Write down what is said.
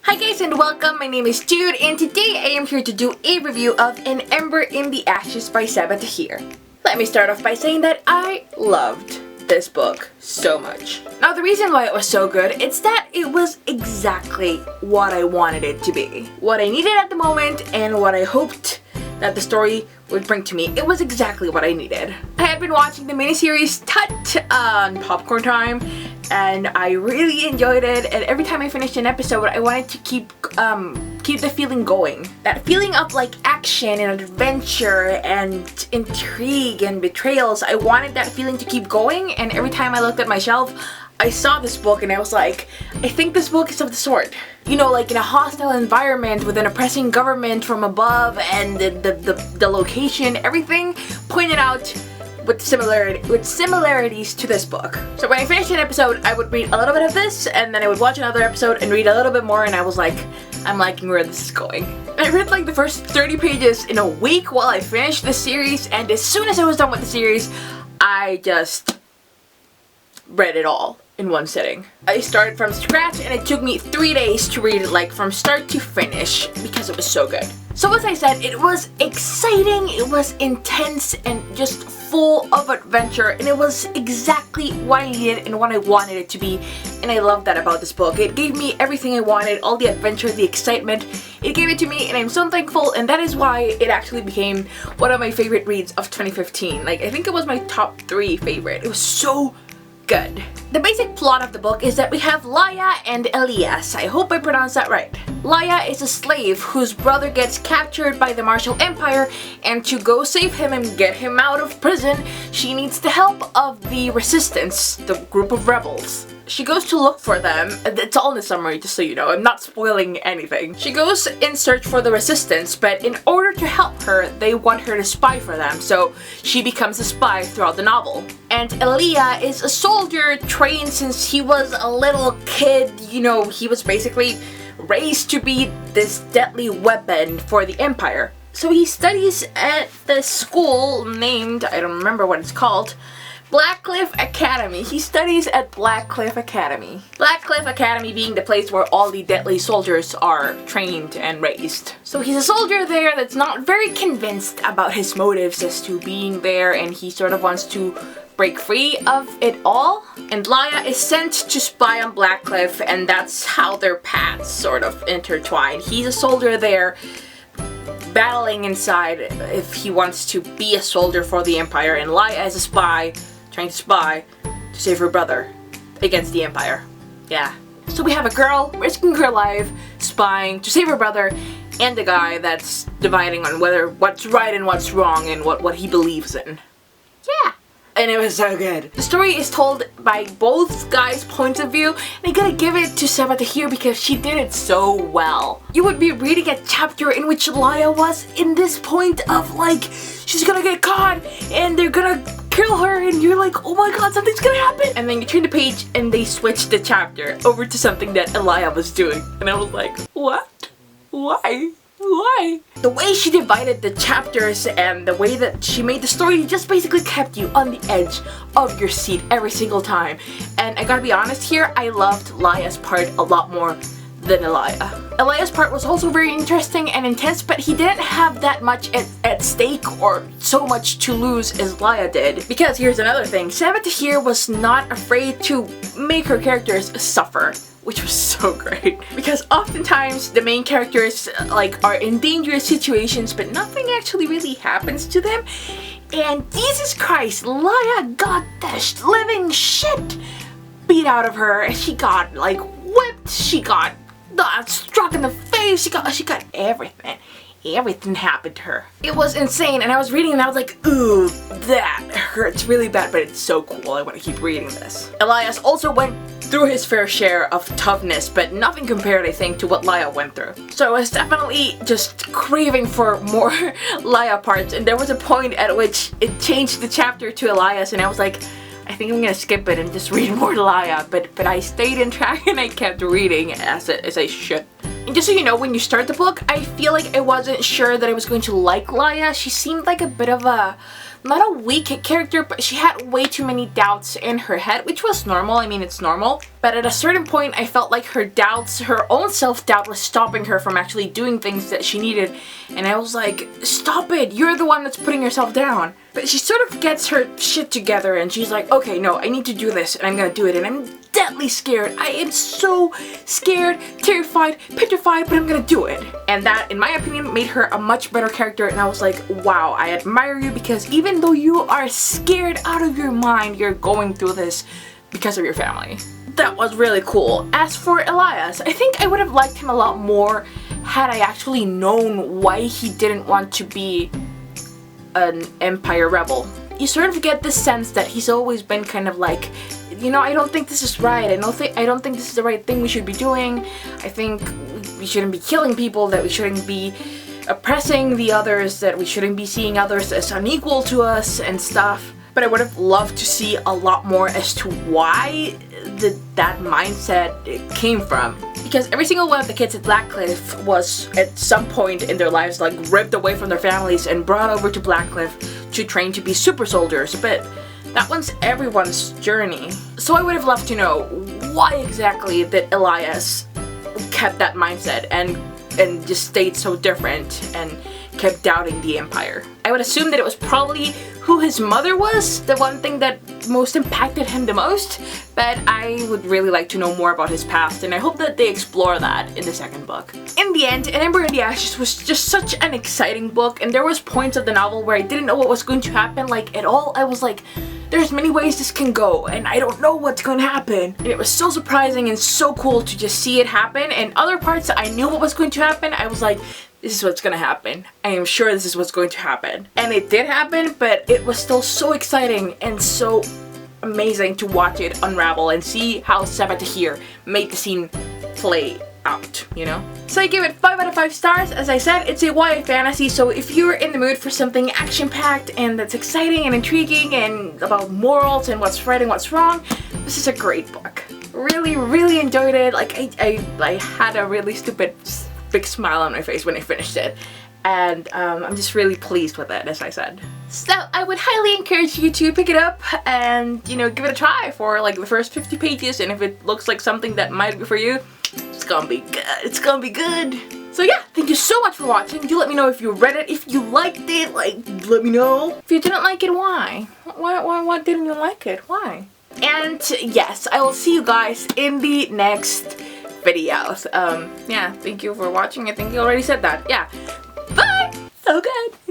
Hi guys and welcome, my name is Jude and today I am here to do a review of An Ember in the Ashes by Sabaa Tahir. Let me start off by saying that I loved this book so much. Now the reason why it was so good is that it was exactly what I wanted it to be. What I needed at the moment and what I hoped that the story would bring to me. It was exactly what I needed. I had been watching the miniseries on popcorn time and I really enjoyed it, and every time I finished an episode I wanted to keep the feeling going. That feeling of like action and adventure and intrigue and betrayals. I wanted that feeling to keep going, and every time I looked at my shelf I saw this book and I was like, I think this book is of the sort. You know, like in a hostile environment with an oppressing government from above and the location, everything pointed out with similarities to this book. So when I finished an episode, I would read a little bit of this and then I would watch another episode and read a little bit more, and I was like, I'm liking where this is going. I read like the first 30 pages in a week while I finished the series, and as soon as I was done with the series, I just read it all in one sitting. I started from scratch and it took me 3 days to read it, like from start to finish, because it was so good. So as I said, it was exciting, it was intense and just full of adventure, and it was exactly what I needed and what I wanted it to be, and I love that about this book. It gave me everything I wanted, all the adventure, the excitement, it gave it to me, and I'm so thankful, and that is why it actually became one of my favorite reads of 2015. Like, I think it was my top 3 favorite. It was so good. The basic plot of the book is that we have Laya and Elias. I hope I pronounced that right. Laya is a slave whose brother gets captured by the Martial Empire, and to go save him and get him out of prison, she needs the help of the Resistance, the group of rebels. She goes to look for them. It's all in the summary, just so you know. I'm not spoiling anything. She goes in search for the Resistance, but in order to help her, they want her to spy for them, so she becomes a spy throughout the novel. And Elia is a soldier trained since he was a little kid. You know, he was basically raised to be this deadly weapon for the Empire. So he studies at the school named, I don't remember what it's called, Blackcliff Academy. He studies at Blackcliff Academy. Blackcliff Academy being the place where all the deadly soldiers are trained and raised. So he's a soldier there that's not very convinced about his motives as to being there, and he sort of wants to break free of it all. And Laya is sent to spy on Blackcliff, and that's how their paths sort of intertwine. He's a soldier there battling inside if he wants to be a soldier for the Empire, and Laya is a spy trying to spy to save her brother against the Empire. Yeah. So we have a girl risking her life spying to save her brother, and a guy that's dividing on what's right and what's wrong and what he believes in. Yeah. And it was so good. The story is told by both guys' points of view, and I gotta give it to Sabaa Tahir because she did it so well. You would be reading a chapter in which Laya was in this point of like, she's gonna get caught and they're gonna kill her, and you're like, oh my god, something's gonna happen. And then you turn the page and they switch the chapter over to something that Elia was doing. And I was like, what? Why? Why? The way she divided the chapters and the way that she made the story just basically kept you on the edge of your seat every single time. And I gotta be honest here, I loved Laya's part a lot more than Elia. Elia's part was also very interesting and intense, but he didn't have that much at stake or so much to lose as Laya did. Because here's another thing, Sabaa Tahir was not afraid to make her characters suffer, which was so great. Because oftentimes the main characters like are in dangerous situations, but nothing actually really happens to them. And Jesus Christ, Laya got the living shit beat out of her, and she got like whipped, she got struck in the face, she got everything. Everything happened to her. It was insane, and I was reading and I was like, ooh, that hurts really bad, but it's so cool. I want to keep reading this. Elias also went through his fair share of toughness, but nothing compared, I think, to what Laya went through. So I was definitely just craving for more Laya parts, and there was a point at which it changed the chapter to Elias, and I was like, I think I'm gonna skip it and just read more Laya, but I stayed in track and I kept reading as I should. And just so you know, when you start the book, I feel like I wasn't sure that I was going to like Laia. She seemed like a bit of a, not a weak character, but she had way too many doubts in her head, which was normal. I mean, it's normal. But at a certain point, I felt like her doubts, her own self-doubt was stopping her from actually doing things that she needed. And I was like, stop it, you're the one that's putting yourself down. But she sort of gets her shit together and she's like, okay, no, I need to do this and I'm gonna do it. And I'm deadly scared. I am so scared, terrified, petrified, but I'm gonna do it. And that, in my opinion, made her a much better character. And I was like, wow, I admire you, because even though you are scared out of your mind, you're going through this because of your family. That was really cool. As for Elias, I think I would have liked him a lot more had I actually known why he didn't want to be an Empire rebel. You sort of get the sense that he's always been kind of like, you know, I don't think this is right. I don't think this is the right thing we should be doing. I think we shouldn't be killing people, that we shouldn't be oppressing the others, that we shouldn't be seeing others as unequal to us and stuff. But I would have loved to see a lot more as to why that mindset came from. Because every single one of the kids at Blackcliff was at some point in their lives like ripped away from their families and brought over to Blackcliff to train to be super soldiers. But that one's everyone's journey. So I would have loved to know why exactly that Elias kept that mindset and just stayed so different and kept doubting the Empire. I would assume that it was probably who his mother was, the one thing that most impacted him the most, but I would really like to know more about his past, and I hope that they explore that in the second book. In the end, An Ember in the Ashes was just such an exciting book, and there was points of the novel where I didn't know what was going to happen, like at all. I was like, there's many ways this can go, and I don't know what's going to happen. And it was so surprising and so cool to just see it happen, and other parts that I knew what was going to happen, I was like, this is what's gonna happen. I am sure this is what's going to happen. And it did happen, but it was still so exciting and so amazing to watch it unravel and see how Sabaa Tahir made the scene play out, you know? So I give it 5 out of 5 stars. As I said, it's a YA fantasy, so if you're in the mood for something action-packed and that's exciting and intriguing and about morals and what's right and what's wrong, this is a great book. Really, really enjoyed it. Like, I had a really stupid big smile on my face when I finished it, and I'm just really pleased with it, as I said. So I would highly encourage you to pick it up and, you know, give it a try for like the first 50 pages, and if it looks like something that might be for you, it's gonna be good. It's gonna be good. So yeah, thank you so much for watching. Do let me know if you read it, if you liked it, like, let me know. If you didn't like it, why? Why didn't you like it? Why? And yes, I will see you guys in the next videos. Yeah, thank you for watching. I think you already said that. Yeah. Bye! So good!